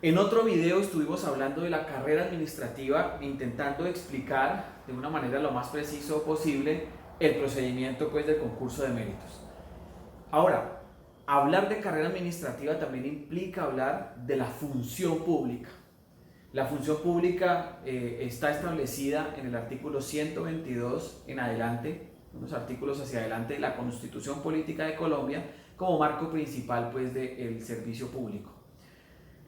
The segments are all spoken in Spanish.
En otro video estuvimos hablando de la carrera administrativa, intentando explicar de una manera lo más preciso posible el procedimiento del concurso de méritos. Ahora, hablar de carrera administrativa también implica hablar de la función pública. La función pública está establecida en el artículo 122 en adelante, unos artículos hacia adelante de la Constitución Política de Colombia como marco principal del servicio público.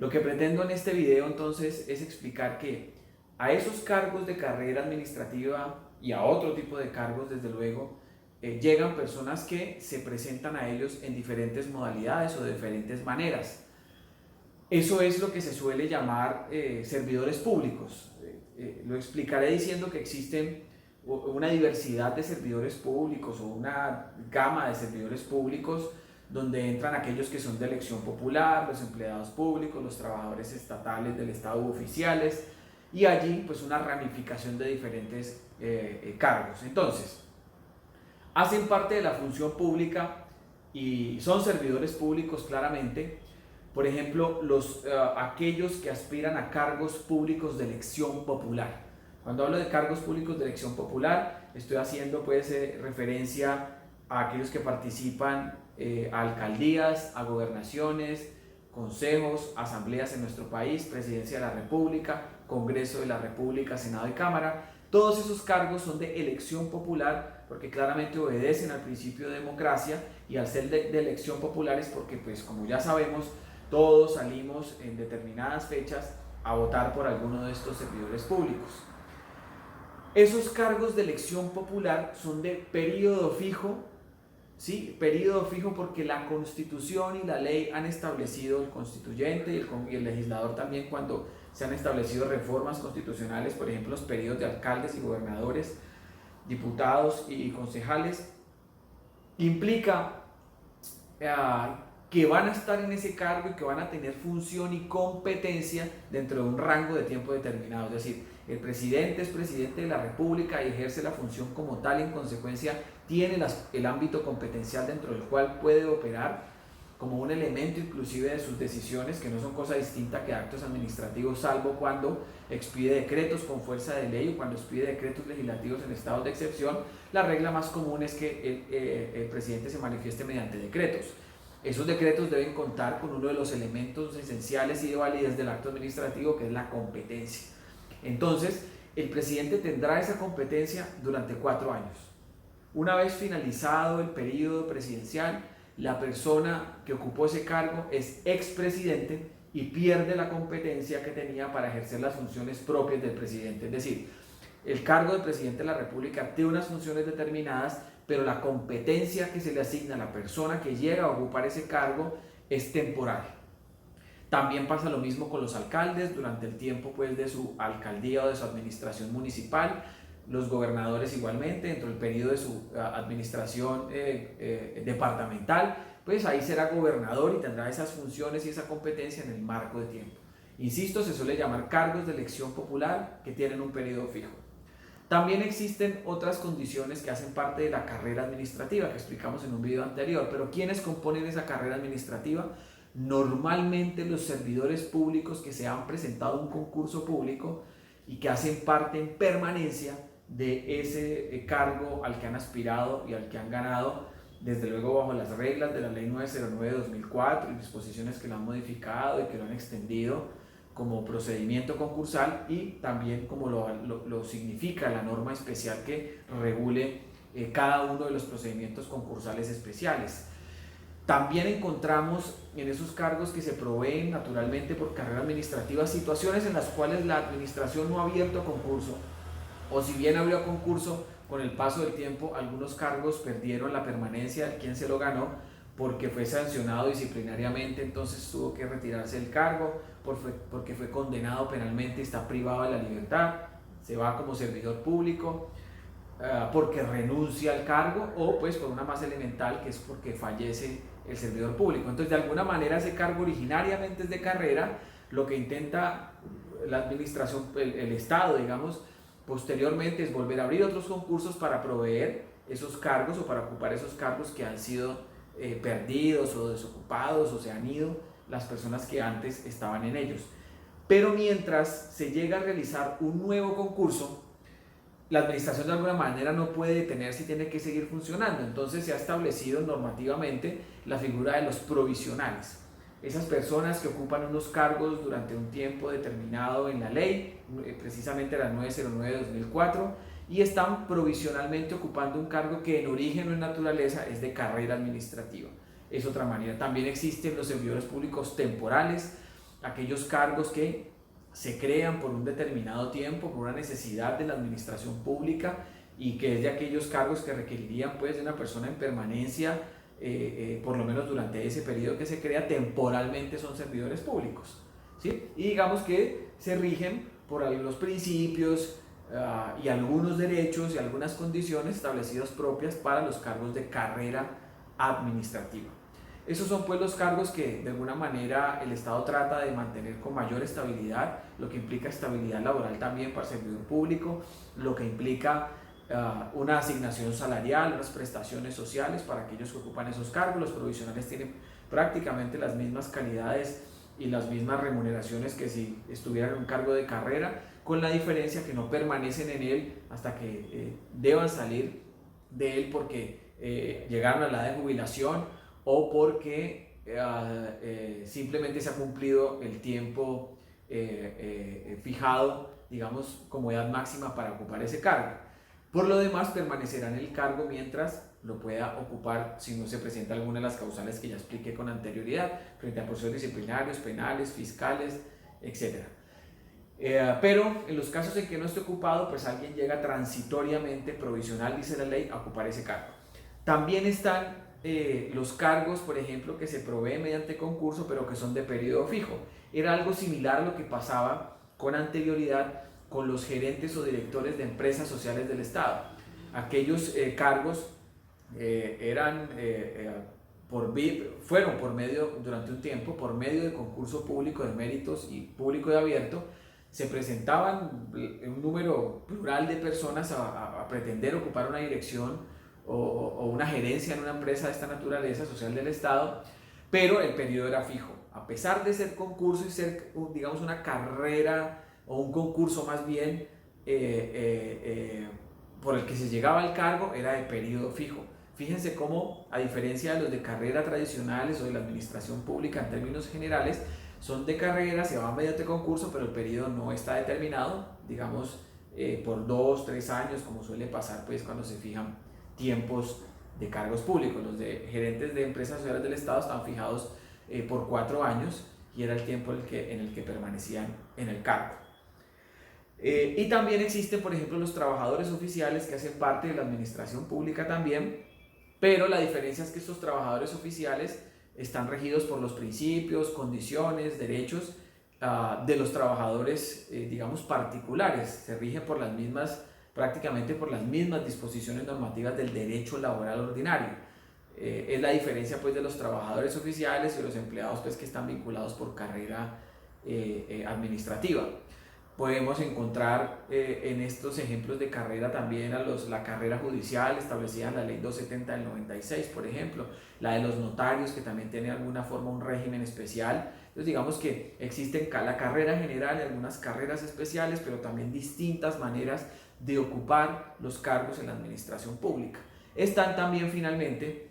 Lo que pretendo en este video entonces es explicar que a esos cargos de carrera administrativa y a otro tipo de cargos, desde luego, llegan personas que se presentan a ellos en diferentes modalidades o de diferentes maneras. Eso es lo que se suele llamar servidores públicos. Lo explicaré diciendo que existen una diversidad de servidores públicos o una gama de servidores públicos donde entran aquellos que son de elección popular, los empleados públicos, los trabajadores estatales del Estado u oficiales, y allí pues una ramificación de diferentes cargos. Entonces, hacen parte de la función pública y son servidores públicos claramente. Por ejemplo, aquellos que aspiran a cargos públicos de elección popular. Cuando hablo de cargos públicos de elección popular, estoy haciendo referencia a aquellos que participan a alcaldías, a gobernaciones, consejos, asambleas en nuestro país, presidencia de la República, Congreso de la República, Senado y Cámara. Todos esos cargos son de elección popular porque claramente obedecen al principio de democracia, y al ser de elección popular es porque, pues, como ya sabemos, todos salimos en determinadas fechas a votar por alguno de estos servidores públicos. Esos cargos de elección popular son de periodo fijo, ¿sí? Periodo fijo porque la Constitución y la ley han establecido, el constituyente y el legislador también, cuando se han establecido reformas constitucionales, por ejemplo, los periodos de alcaldes y gobernadores, diputados y concejales, implica que van a estar en ese cargo y que van a tener función y competencia dentro de un rango de tiempo determinado. Es decir, el presidente es presidente de la República y ejerce la función como tal, y en consecuencia tiene el ámbito competencial dentro del cual puede operar como un elemento inclusive de sus decisiones, que no son cosa distinta que actos administrativos, salvo cuando expide decretos con fuerza de ley o cuando expide decretos legislativos en estados de excepción. La regla más común es que el presidente se manifieste mediante decretos. Esos decretos deben contar con uno de los elementos esenciales y de validez del acto administrativo, que es la competencia. Entonces, el presidente tendrá esa competencia durante 4 años. Una vez finalizado el periodo presidencial, la persona que ocupó ese cargo es expresidente y pierde la competencia que tenía para ejercer las funciones propias del presidente. Es decir, el cargo del presidente de la República tiene unas funciones determinadas, pero la competencia que se le asigna a la persona que llega a ocupar ese cargo es temporal. También pasa lo mismo con los alcaldes durante el tiempo de su alcaldía o de su administración municipal. Los gobernadores igualmente, dentro del periodo de su administración departamental, pues ahí será gobernador y tendrá esas funciones y esa competencia en el marco de tiempo. Insisto, se suele llamar cargos de elección popular que tienen un periodo fijo. También existen otras condiciones que hacen parte de la carrera administrativa que explicamos en un video anterior, pero ¿quiénes componen esa carrera administrativa? Normalmente los servidores públicos que se han presentado a un concurso público y que hacen parte en permanencia de ese cargo al que han aspirado y al que han ganado, desde luego bajo las reglas de la Ley 909 de 2004 y disposiciones que lo han modificado y que lo han extendido como procedimiento concursal, y también como lo significa la norma especial que regule cada uno de los procedimientos concursales especiales. También encontramos en esos cargos que se proveen naturalmente por carrera administrativa situaciones en las cuales la administración no ha abierto concurso, o si bien abrió concurso, con el paso del tiempo algunos cargos perdieron la permanencia de quien se lo ganó porque fue sancionado disciplinariamente, entonces tuvo que retirarse del cargo, porque fue condenado penalmente y está privado de la libertad, se va como servidor público, porque renuncia al cargo, o pues por una más elemental, que es porque fallece el servidor público. Entonces, de alguna manera, ese cargo originariamente es de carrera. Lo que intenta la administración, el Estado, digamos, posteriormente, es volver a abrir otros concursos para proveer esos cargos o para ocupar esos cargos que han sido perdidos o desocupados, o se han ido las personas que antes estaban en ellos. Pero mientras se llega a realizar un nuevo concurso, la administración de alguna manera no puede detenerse y tiene que seguir funcionando. Entonces se ha establecido normativamente la figura de los provisionales. Esas personas que ocupan unos cargos durante un tiempo determinado en la ley, precisamente la 909 de 2004, y están provisionalmente ocupando un cargo que en origen o en naturaleza es de carrera administrativa. Es otra manera. También existen los servidores públicos temporales, aquellos cargos que se crean por un determinado tiempo, por una necesidad de la administración pública, y que es de aquellos cargos que requerirían pues de una persona en permanencia, por lo menos durante ese periodo que se crea, temporalmente son servidores públicos, ¿sí? Y digamos que se rigen por algunos principios y algunos derechos y algunas condiciones establecidas propias para los cargos de carrera administrativa. Esos son pues los cargos que de alguna manera el Estado trata de mantener con mayor estabilidad, lo que implica estabilidad laboral también para el servidor público, lo que implica una asignación salarial, unas prestaciones sociales para aquellos que ocupan esos cargos. Los provisionales tienen prácticamente las mismas calidades y las mismas remuneraciones que si estuvieran en un cargo de carrera, con la diferencia que no permanecen en él hasta que deban salir de él porque llegaron a la edad de jubilación o porque simplemente se ha cumplido el tiempo fijado, digamos, como edad máxima para ocupar ese cargo. Por lo demás, permanecerá en el cargo mientras lo pueda ocupar si no se presenta alguna de las causales que ya expliqué con anterioridad, frente a procesos disciplinarios, penales, fiscales, etc. Pero en los casos en que no esté ocupado, pues alguien llega transitoriamente, provisional, dice la ley, a ocupar ese cargo. También están los cargos, por ejemplo, que se proveen mediante concurso, pero que son de periodo fijo. Era algo similar a lo que pasaba con anterioridad con los gerentes o directores de empresas sociales del Estado. Aquellos cargos fueron por medio, durante un tiempo, por medio de concurso público de méritos y público de abierto, se presentaban un número plural de personas a pretender ocupar una dirección o una gerencia en una empresa de esta naturaleza social del Estado, pero el periodo era fijo. A pesar de ser concurso y ser, digamos, una carrera o un concurso más bien por el que se llegaba al cargo, era de periodo fijo. Fíjense cómo, a diferencia de los de carrera tradicionales o de la administración pública en términos generales, son de carrera, se van mediante concurso, pero el periodo no está determinado, digamos, por 2, 3 años, como suele pasar pues cuando se fijan tiempos de cargos públicos. Los de gerentes de empresas sociales del Estado están fijados por 4 años y era el tiempo en el que permanecían en el cargo. Y también existen, por ejemplo, los trabajadores oficiales que hacen parte de la administración pública también, pero la diferencia es que estos trabajadores oficiales están regidos por los principios, condiciones, derechos de los trabajadores, digamos, particulares. Se rigen por las mismas, prácticamente por las mismas disposiciones normativas del derecho laboral ordinario. Es la diferencia pues de los trabajadores oficiales y los empleados pues que están vinculados por carrera administrativa. Podemos encontrar en estos ejemplos de carrera también la carrera judicial establecida en la ley 270 del 96, por ejemplo, la de los notarios, que también tiene de alguna forma un régimen especial. Entonces digamos que existen la carrera general y algunas carreras especiales, pero también distintas maneras de ocupar los cargos en la administración pública. Están también finalmente,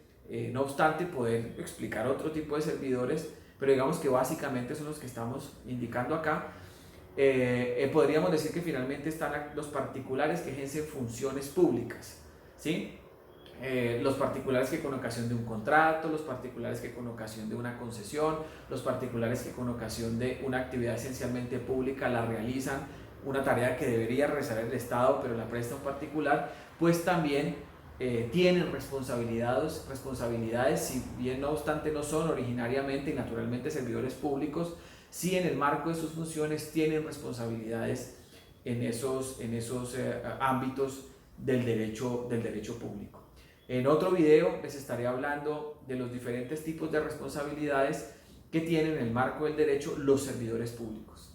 no obstante poder explicar otro tipo de servidores, pero digamos que básicamente son los que estamos indicando acá. Podríamos decir que finalmente están los particulares que ejercen funciones públicas, ¿sí? Los particulares que con ocasión de un contrato, los particulares que con ocasión de una concesión, los particulares que con ocasión de una actividad esencialmente pública la realizan, una tarea que debería realizar el Estado pero la presta un particular, pues también tienen responsabilidades, si bien no obstante no son originariamente y naturalmente servidores públicos, sí en el marco de sus funciones tienen responsabilidades en esos ámbitos del derecho público. En otro video les estaré hablando de los diferentes tipos de responsabilidades que tienen en el marco del derecho los servidores públicos.